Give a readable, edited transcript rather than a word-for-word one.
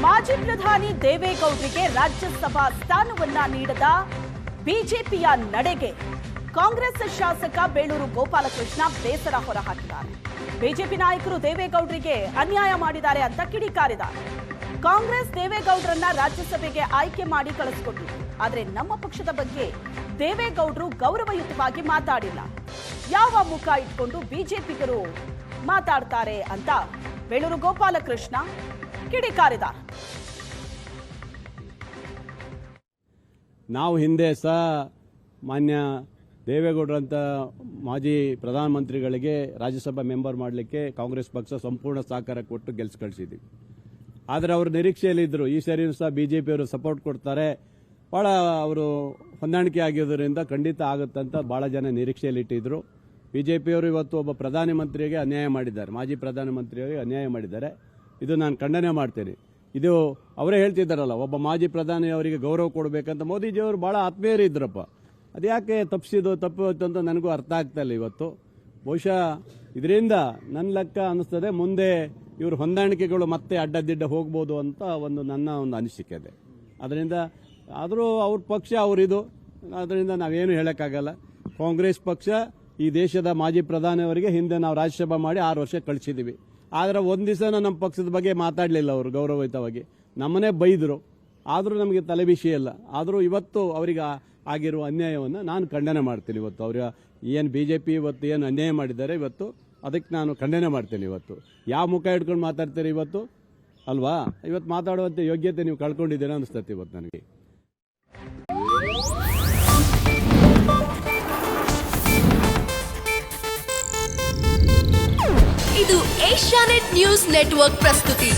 ಮಾಜಿ ಪ್ರಧಾನಿ ದೇವೇಗೌಡರಿಗೆ ರಾಜ್ಯಸಭಾ ಸ್ಥಾನವನ್ನ ನೀಡದ ಬಿಜೆಪಿಯ ನಡೆಗೆ ಕಾಂಗ್ರೆಸ್ ಶಾಸಕ ಬೇಳೂರು ಗೋಪಾಲಕೃಷ್ಣ ಬೇಸರ ಹೊರಹಾಕಿದ್ದಾರೆ. ಬಿಜೆಪಿ ನಾಯಕರು ದೇವೇಗೌಡರಿಗೆ ಅನ್ಯಾಯ ಮಾಡಿದ್ದಾರೆ ಅಂತ ಕಿಡಿಕಾರಿದ್ದಾರೆ. ಕಾಂಗ್ರೆಸ್ ದೇವೇಗೌಡರನ್ನ ರಾಜ್ಯಸಭೆಗೆ ಆಯ್ಕೆ ಮಾಡಿ ಕಳಿಸಿಕೊಟ್ಟಿದೆ. ಆದರೆ ನಮ್ಮ ಪಕ್ಷದ ಬಗ್ಗೆ ದೇವೇಗೌಡರು ಗೌರವಯುತವಾಗಿ ಮಾತಾಡಿಲ್ಲ. ಯಾವ ಮುಖ ಇಟ್ಕೊಂಡು ಬಿಜೆಪಿಗರು ಮಾತಾಡ್ತಾರೆ ಅಂತ ಬೇಳೂರು ಗೋಪಾಲಕೃಷ್ಣ ಕಿಡಿಕಾರಿದ್ದಾರೆ. ನಾವು ಹಿಂದೆ ಸಹ ಮಾನ್ಯ ದೇವೇಗೌಡರಂತ ಮಾಜಿ ಪ್ರಧಾನಮಂತ್ರಿಗಳಿಗೆ ರಾಜ್ಯಸಭಾ ಮೆಂಬರ್ ಮಾಡಲಿಕ್ಕೆ ಕಾಂಗ್ರೆಸ್ ಪಕ್ಷ ಸಂಪೂರ್ಣ ಸಹಕಾರ ಕೊಟ್ಟು ಗೆಲ್ಸಿ ಕಳಿಸಿದ್ವಿ. ಆದರೆ ಅವರು ನಿರೀಕ್ಷೆಯಲ್ಲಿದ್ದರು. ಈ ಸರಿಯೂ ಸಹ ಬಿಜೆಪಿಯವರು ಸಪೋರ್ಟ್ ಕೊಡ್ತಾರೆ, ಭಾಳ ಅವರು ಹೊಂದಾಣಿಕೆ ಆಗಿರೋದ್ರಿಂದ ಖಂಡಿತ ಆಗುತ್ತಂತ ಭಾಳ ಜನ ನಿರೀಕ್ಷೆಯಲ್ಲಿಟ್ಟಿದ್ರು. ಬಿಜೆಪಿಯವರು ಇವತ್ತು ಒಬ್ಬ ಪ್ರಧಾನಮಂತ್ರಿಗೆ ಅನ್ಯಾಯ ಮಾಡಿದ್ದಾರೆ, ಮಾಜಿ ಪ್ರಧಾನಮಂತ್ರಿಯವರಿಗೆ ಅನ್ಯಾಯ ಮಾಡಿದ್ದಾರೆ. ಇದು ನಾನು ಖಂಡನೆ ಮಾಡ್ತೇನೆ. ಇದು ಅವರೇ ಹೇಳ್ತಿದ್ದಾರಲ್ಲ, ಒಬ್ಬ ಮಾಜಿ ಪ್ರಧಾನಿಯವರಿಗೆ ಗೌರವ ಕೊಡಬೇಕಂತ ಮೋದಿಜಿಯವರು ಭಾಳ ಆತ್ಮೀಯರಿದ್ರಪ್ಪ. ಅದ್ಯಾಕೆ ತಪ್ಪು ಅಂತ ನನಗೂ ಅರ್ಥ ಆಗ್ತಾ ಇಲ್ಲ. ಇವತ್ತು ಬಹುಶಃ ಇದರಿಂದ ನನ್ನ ಲೆಕ್ಕ ಅನ್ನಿಸ್ತದೆ, ಮುಂದೆ ಇವರು ಹೊಂದಾಣಿಕೆಗಳು ಮತ್ತೆ ಅಡ್ಡದಿಡ್ಡ ಹೋಗ್ಬೋದು ಅಂತ ನನ್ನ ಒಂದು ಅನಿಸಿಕೆ ಇದೆ. ಅದರಿಂದ ಆದರೂ ಅವ್ರ ಪಕ್ಷ ಅವರಿದು, ಅದರಿಂದ ನಾವೇನು ಹೇಳೋಕ್ಕಾಗಲ್ಲ. ಕಾಂಗ್ರೆಸ್ ಪಕ್ಷ ಈ ದೇಶದ ಮಾಜಿ ಪ್ರಧಾನಿಯವರಿಗೆ ಹಿಂದೆ ನಾವು ರಾಜ್ಯಸಭಾ ಮಾಡಿ 6 ವರ್ಷ ಕಳಿಸಿದ್ದೀವಿ. ಆದರೆ ಒಂದು ದಿವಸ ನಮ್ಮ ಪಕ್ಷದ ಬಗ್ಗೆ ಮಾತಾಡಲಿಲ್ಲ ಅವರು ಗೌರವಯುತವಾಗಿ, ನಮ್ಮನ್ನೇ ಬೈದರು. ಆದರೂ ನಮಗೆ ತಲೆಬಿಸಿ ಇಲ್ಲ. ಆದರೂ ಇವತ್ತು ಅವರಿಗೆ ಆಗಿರುವ ಅನ್ಯಾಯವನ್ನು ನಾನು ಖಂಡನೆ ಮಾಡ್ತೀನಿ. ಇವತ್ತು ಅವ್ರ ಏನು ಬಿಜೆಪಿ ಇವತ್ತು ಏನು ಅನ್ಯಾಯ ಮಾಡಿದ್ದಾರೆ ಇವತ್ತು, ಅದಕ್ಕೆ ನಾನು ಖಂಡನೆ ಮಾಡ್ತೇನೆ. ಇವತ್ತು ಯಾವ ಮುಖ ಇಟ್ಕೊಂಡು ಮಾತಾಡ್ತೀರಿ ಇವತ್ತು ಅಲ್ವಾ? ಇವತ್ತು ಮಾತಾಡುವಂಥ ಯೋಗ್ಯತೆ ನೀವು ಕಳ್ಕೊಂಡಿದ್ದೀರಾ ಅನಿಸ್ತದೆ ಇವತ್ತು ನನಗೆ. ಇದು ಏಷ್ಯಾನೆಟ್ ನ್ಯೂಸ್ ನೆಟ್ವರ್ಕ್ ಪ್ರಸ್ತುತಿ.